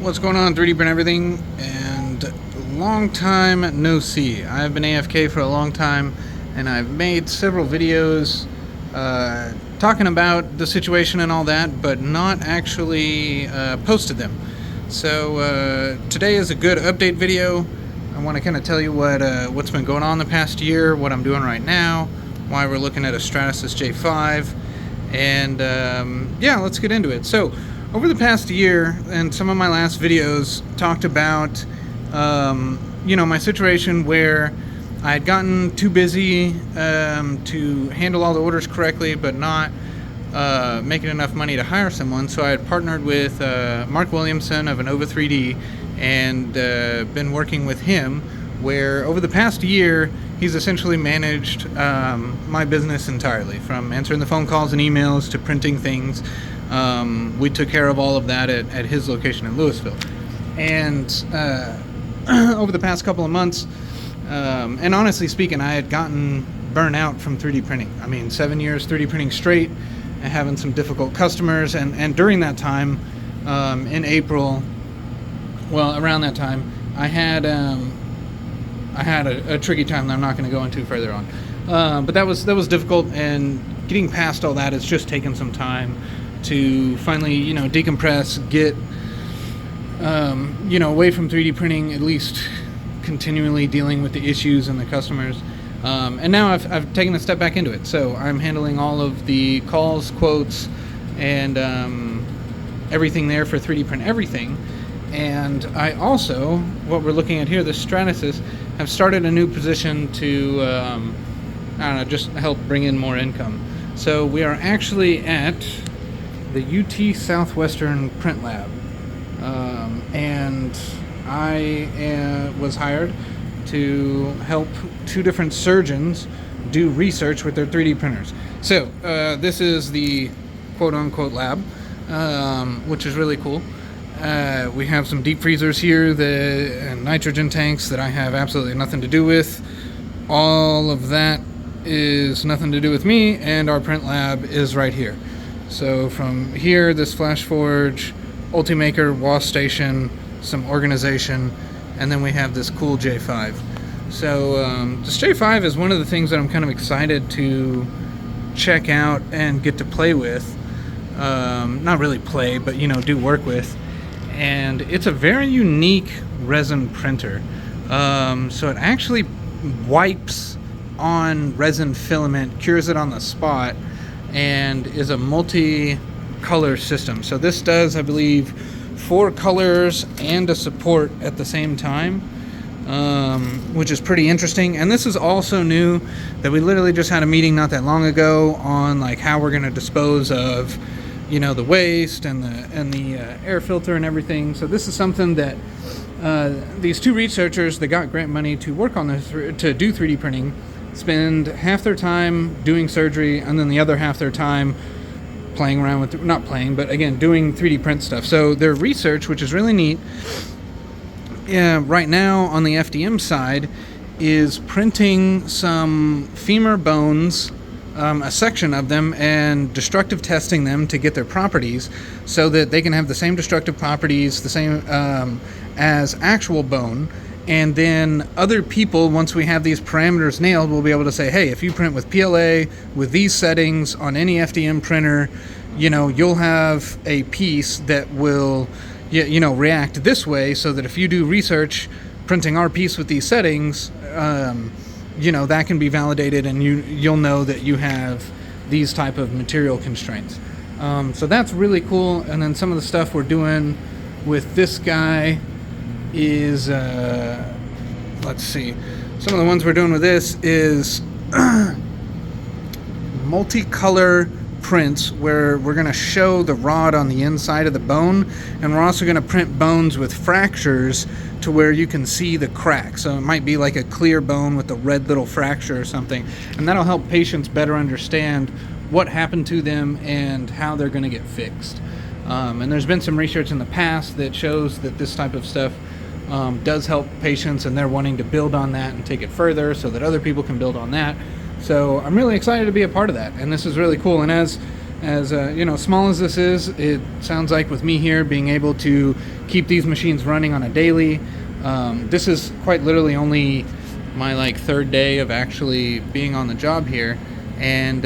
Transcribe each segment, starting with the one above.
What's going on, 3D Print Everything? And long time no see. I've been AFK for a long time, and I've made several videos talking about the situation and all that, but not actually posted them. So today is a good update video. I want to kind of tell you what's been going on the past year, what I'm doing right now, why we're looking at a Stratasys J5, and yeah, let's get into it. So over the past year, and some of my last videos talked about, my situation where I had gotten too busy to handle all the orders correctly, but not making enough money to hire someone. So I had partnered with Mark Williamson of Inova 3D and been working with him, where over the past year, he's essentially managed my business entirely, from answering the phone calls and emails to printing things. We took care of all of that at his location in Louisville. And over the past couple of months, and honestly speaking, I had gotten burnt out from 3D printing. I mean, 7 years 3D printing straight, and having some difficult customers. And during that time, in April, well, around that time, I had a tricky time that I'm not going to go into further on. But that was difficult, and getting past all that, it's just taken some time to finally, decompress, get, away from 3D printing, at least continually dealing with the issues and the customers. And now I've taken a step back into it. So I'm handling all of the calls, quotes, and everything there for 3D Print Everything. And I also, what we're looking at here, the Stratasys, have started a new position to, just help bring in more income. So we are actually at the UT Southwestern Print Lab, and I was hired to help two different surgeons do research with their 3D printers. So this is the quote-unquote lab, which is really cool. We have some deep freezers here, and nitrogen tanks that I have absolutely nothing to do with. All of that is nothing to do with me, and our print lab is right here. So from here, this FlashForge, Ultimaker, WAS station, some organization, and then we have this cool J5. So this J5 is one of the things that I'm kind of excited to check out and get to play with. Not really play, but do work with. And it's a very unique resin printer. So it actually wipes on resin filament, cures it on the spot, and is a multi-color system. So this does, I believe, 4 colors and a support at the same time, which is pretty interesting. And this is also new, that we literally just had a meeting not that long ago on like how we're going to dispose of the waste and the air filter and everything. So this is something that these two researchers that got grant money to work on this, to do 3D printing, spend half their time doing surgery and then the other half their time playing around with, not playing, but again, doing 3D print stuff. So their research, which is really neat, right now on the FDM side, is printing some femur bones, a section of them, and destructive testing them to get their properties so that they can have the same destructive properties, the same as actual bone. And then other people, once we have these parameters nailed, will be able to say, hey, if you print with PLA, with these settings on any FDM printer, you'll have a piece that will, react this way, so that if you do research printing our piece with these settings, that can be validated, and you'll know that you have these type of material constraints. So that's really cool. And then some of the stuff we're doing with this guy is, let's see, some of the ones we're doing with this is multicolor prints, where we're going to show the rod on the inside of the bone, and we're also going to print bones with fractures to where you can see the crack. So it might be like a clear bone with a red little fracture or something, and that'll help patients better understand what happened to them and how they're going to get fixed. And there's been some research in the past that shows that this type of stuff does help patients, and they're wanting to build on that and take it further so that other people can build on that. So I'm really excited to be a part of that, and this is really cool. And as as small as this is, it sounds like with me here being able to keep these machines running on a daily. This is quite literally only my like third day of actually being on the job here, and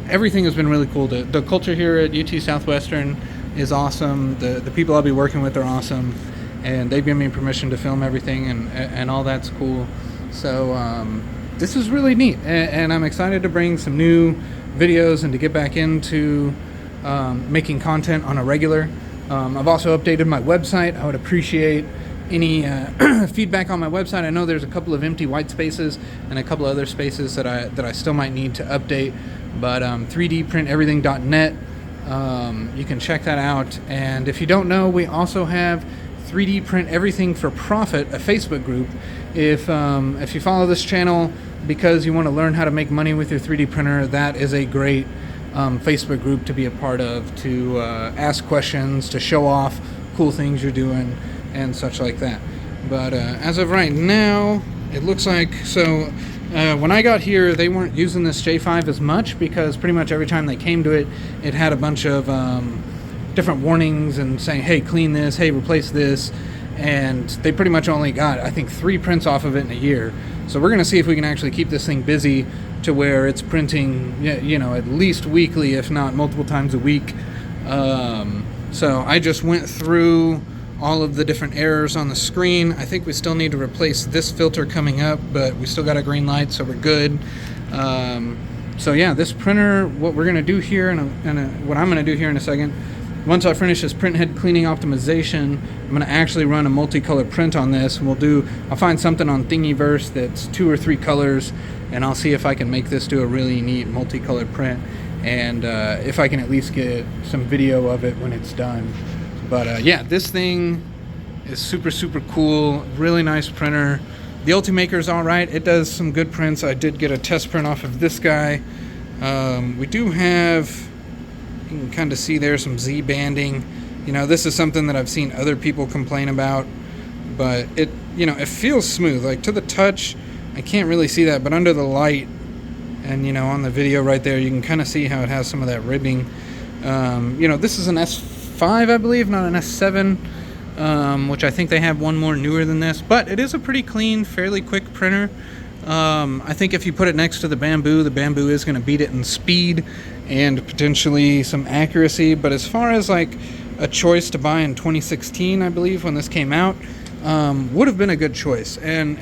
everything has been really cool. The culture here at UT Southwestern is awesome. The people I'll be working with are awesome, and they've given me permission to film everything, and all that's cool. So this is really neat, and I'm excited to bring some new videos and to get back into making content on a regular. I've also updated my website. I would appreciate any feedback on my website. I know there's a couple of empty white spaces and a couple of other spaces that I still might need to update, but 3dprinteverything.net, you can check that out. And if you don't know, we also have 3D Print Everything for Profit, a Facebook group. If you follow this channel because you want to learn how to make money with your 3D printer, that is a great Facebook group to be a part of, to ask questions, to show off cool things you're doing, and such like that. But as of right now, it looks like, when I got here, they weren't using this J5 as much, because pretty much every time they came to it, it had a bunch of different warnings and saying, hey, clean this, hey, replace this, and they pretty much only got, I think, 3 prints off of it in a year. So we're going to see if we can actually keep this thing busy to where it's printing, at least weekly, if not multiple times a week. So I just went through all of the different errors on the screen. I think we still need to replace this filter coming up, but we still got a green light, so we're good. So yeah, this printer, what we're going to do here, and what I'm going to do here in a second, once I finish this print head cleaning optimization, I'm going to actually run a multicolor print on this. I'll find something on Thingiverse that's 2 or 3 colors, and I'll see if I can make this do a really neat multicolored print, and if I can at least get some video of it when it's done. But yeah, this thing is super, super cool. Really nice printer. The Ultimaker is all right. It does some good prints. I did get a test print off of this guy. We do have, you can kind of see there, some Z banding. This is something that I've seen other people complain about, but it feels smooth. Like to the touch, I can't really see that, but under the light and on the video right there, you can kind of see how it has some of that ribbing. This is an S5, I believe, not an S7, which I think they have one more newer than this, but it is a pretty clean, fairly quick printer. I think if you put it next to the Bamboo is going to beat it in speed and potentially some accuracy. But as far as like a choice to buy in 2016, I believe, when this came out, would have been a good choice. And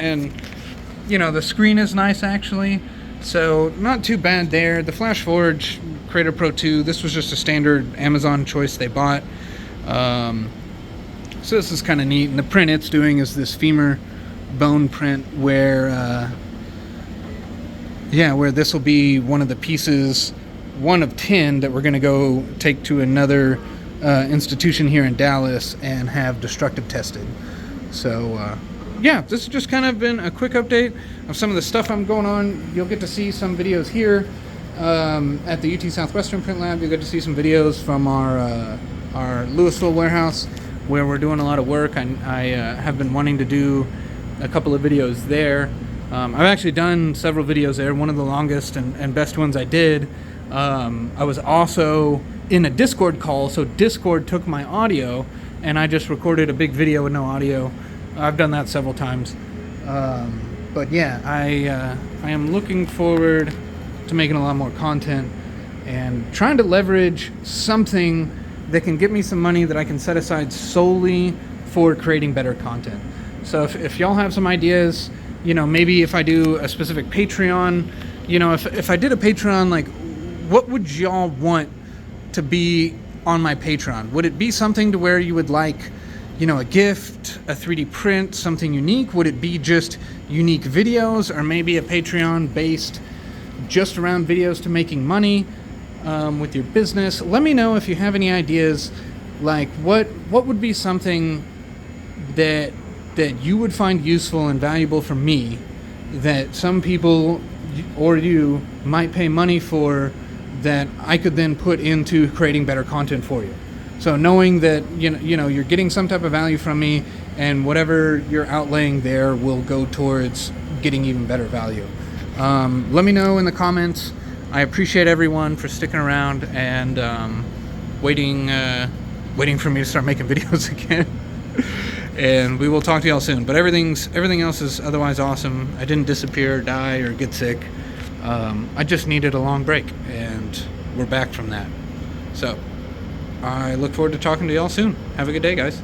the screen is nice actually, so not too bad there. The FlashForge Creator Pro 2, this was just a standard Amazon choice they bought. So this is kind of neat. And the print it's doing is this femur bone print where this will be one of the pieces, one of 10 that we're going to go take to another institution here in Dallas and have destructive tested. So this has just kind of been a quick update of some of the stuff I'm going on. You'll get to see some videos here at the UT Southwestern Print Lab. You'll get to see some videos from our Louisville warehouse where we're doing a lot of work. I have been wanting to do a couple of videos there. I've actually done several videos there. One of the longest and best ones I did. I was also in a Discord call, so Discord took my audio and I just recorded a big video with no audio. I've done that several times. But yeah, I am looking forward to making a lot more content and trying to leverage something that can get me some money that I can set aside solely for creating better content. So if y'all have some ideas, maybe if I do a specific Patreon, if I did a Patreon, like what would y'all want to be on my Patreon? Would it be something to where you would like, a gift, a 3D print, something unique? Would it be just unique videos, or maybe a Patreon based just around videos to making money with your business? Let me know if you have any ideas. Like what would be something that you would find useful and valuable for me that some people or you might pay money for, that I could then put into creating better content for you. So knowing that you're getting some type of value from me, and whatever you're outlaying there will go towards getting even better value. Let me know in the comments I appreciate everyone for sticking around and waiting for me to start making videos again. And we will talk to y'all soon. But everything else is otherwise awesome. I didn't disappear, die, or get sick. I just needed a long break, and we're back from that. So I look forward to talking to y'all soon. Have a good day, guys.